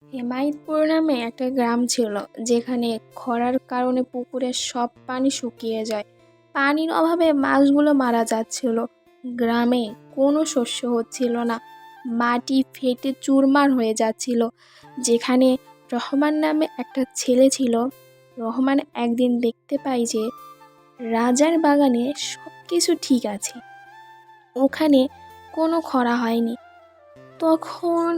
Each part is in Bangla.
হেমায়তপুর নামে একটা গ্রাম ছিল, যেখানে খরার কারণে পুকুরের সব পানি শুকিয়ে যায়। পানির অভাবে মাছগুলো মারা যাচ্ছিল। গ্রামে কোনো শস্য হচ্ছিল না, মাটি ফেটে চুরমার হয়ে যাচ্ছিল। যেখানে রহমান নামে একটা ছেলে ছিল, রহমান একদিন দেখতে পায় যে রাজার বাগানে সব কিছু ঠিক আছে, ওখানে কোনো খরা হয়নি। তখন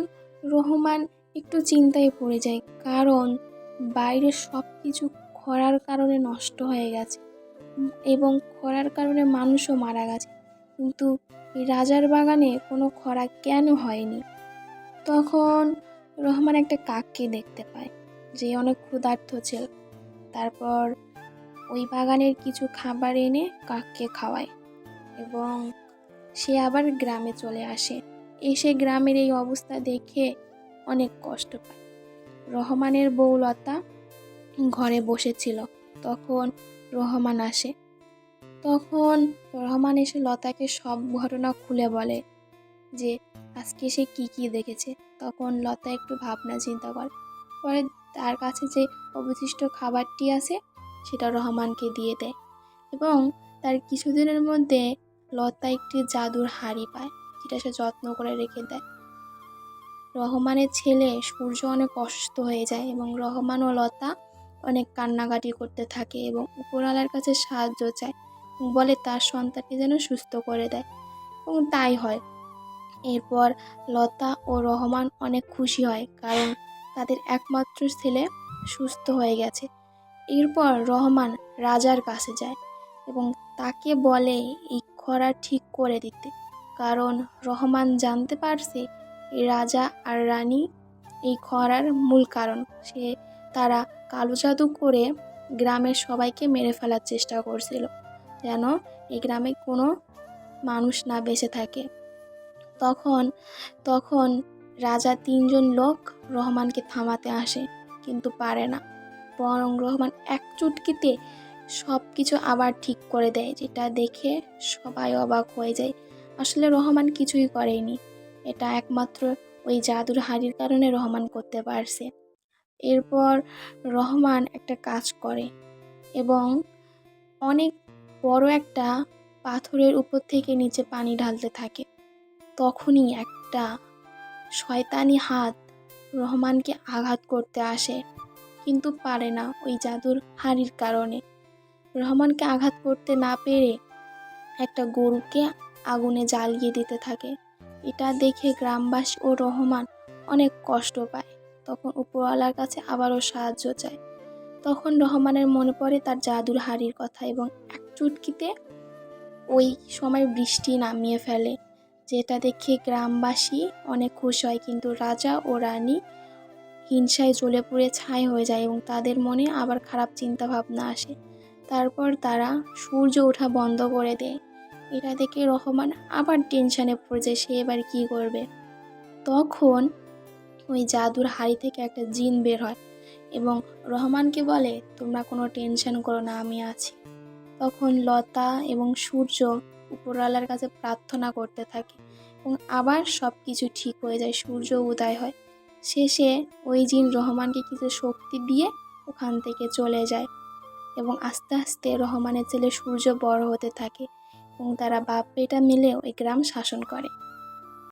রহমান একটু চিন্তায় পড়ে যায়, কারণ বাইরের সব কিছু খরার কারণে নষ্ট হয়ে গেছে এবং খরার কারণে মানুষও মারা গেছে, কিন্তু এই রাজার বাগানে কোনো খরা কেন হয়নি। তখন রহমান একটা কাককে দেখতে পায়, যে অনেক ক্ষুধার্ত ছিল। তারপর ওই বাগানের কিছু খাবার এনে কাককে খাওয়ায় এবং সে আবার গ্রামে চলে আসে। এসে গ্রামের এই অবস্থা দেখে অনেক কষ্ট পায়। রহমানের বউ লতা ঘরে বসেছিল, তখন রহমান আসে। তখন রহমান এসে লতাকে সব ঘটনা খুলে বলে যে আজকে সে কি দেখেছে। তখন লতা একটু ভাবনা চিন্তা করে, পরে তার কাছে যে অবশিষ্ট খাবারটি আছে সেটা রহমানকে দিয়ে দেয় এবং তার কিছুদিনের মধ্যে লতা একটি জাদুর হাঁড়ি পায়, যেটা সে যত্ন করে রেখে দেয়। রহমানের ছেলে সূর্য অনেক অসুস্থ হয়ে যায় এবং রহমান ও লতা অনেক কান্নাকাটি করতে থাকে এবং উপরওয়ালার কাছে সাহায্য চায়, বলে তার সন্তানকে যেন সুস্থ করে দেয়, এবং তাই হয়। এরপর লতা ও রহমান অনেক খুশি হয়, কারণ তাদের একমাত্র ছেলে সুস্থ হয়ে গেছে। এরপর রহমান রাজার কাছে যায় এবং তাকে বলে এই খরা ঠিক করে দিতে, কারণ রহমান জানতে পারছে এই রাজা আর রানী এই খরার মূল কারণ। তারা কালো জাদু করে গ্রামের সবাইকে মেরে ফেলার চেষ্টা করছিল, যেন এই গ্রামে কোনো মানুষ না বেঁচে থাকে। তখন তখন রাজা 3জন লোক রহমানকে থামাতে আসে, কিন্তু পারে না, বরং রহমান এক চুটকিতে সব কিছু আবার ঠিক করে দেয়, যেটা দেখে সবাই অবাক হয়ে যায়। আসলে রহমান কিছুই করেনি, এটা একমাত্র ওই জাদুর হাড়ির কারণে রহমান করতে পারছে। এরপর রহমান একটা কাজ করে এবং অনেক বড় একটা পাথরের উপর থেকে নিচে পানি ঢালতে থাকে। তখনই একটা শয়তানি হাত রহমানকে আঘাত করতে আসে, কিন্তু পারে না ওই জাদুর হাড়ির কারণে। রহমানকে আঘাত করতে না পেরে একটা গরুকে আগুনে জ্বালিয়ে দিতে থাকে। এটা দেখে গ্রামবাসী ও রহমান অনেক কষ্ট পায়। তখন উপরওয়ালার কাছে আবারও সাহায্য চায়। তখন রহমানের মনে পড়ে তার জাদুর হাড়ির কথা এবং এক চুটকিতে ওই সময় বৃষ্টি নামিয়ে ফেলে, যেটা দেখে গ্রামবাসী অনেক খুশি হয়, কিন্তু রাজা ও রানী হিংসায় জ্বলে পুড়ে ছাই হয়ে যায় এবং তাদের মনে আবার খারাপ চিন্তা ভাবনা আসে। তারপর তারা সূর্য ওঠা বন্ধ করে দেয়। এটা দেখে রহমান আবার টেনশনে পড়ে যায়, সে এবার কী করবে। তখন ওই জাদুর হাড়ি থেকে একটা জিন বের হয় এবং রহমানকে বলে, তোমরা কোনো টেনশন করো না, আমি আছি। তখন লতা এবং সূর্য উপরওয়ালার কাছে প্রার্থনা করতে থাকে এবং আবার সব কিছু ঠিক হয়ে যায়, সূর্য উদয় হয়। শেষে ওই জিন রহমানকে কিছু শক্তি দিয়ে ওখান থেকে চলে যায় এবং আস্তে আস্তে রহমানের ছেলে সূর্য বড় হতে থাকে এবং তারা বাপ বেটা মিলে ওই গ্রাম শাসন করে।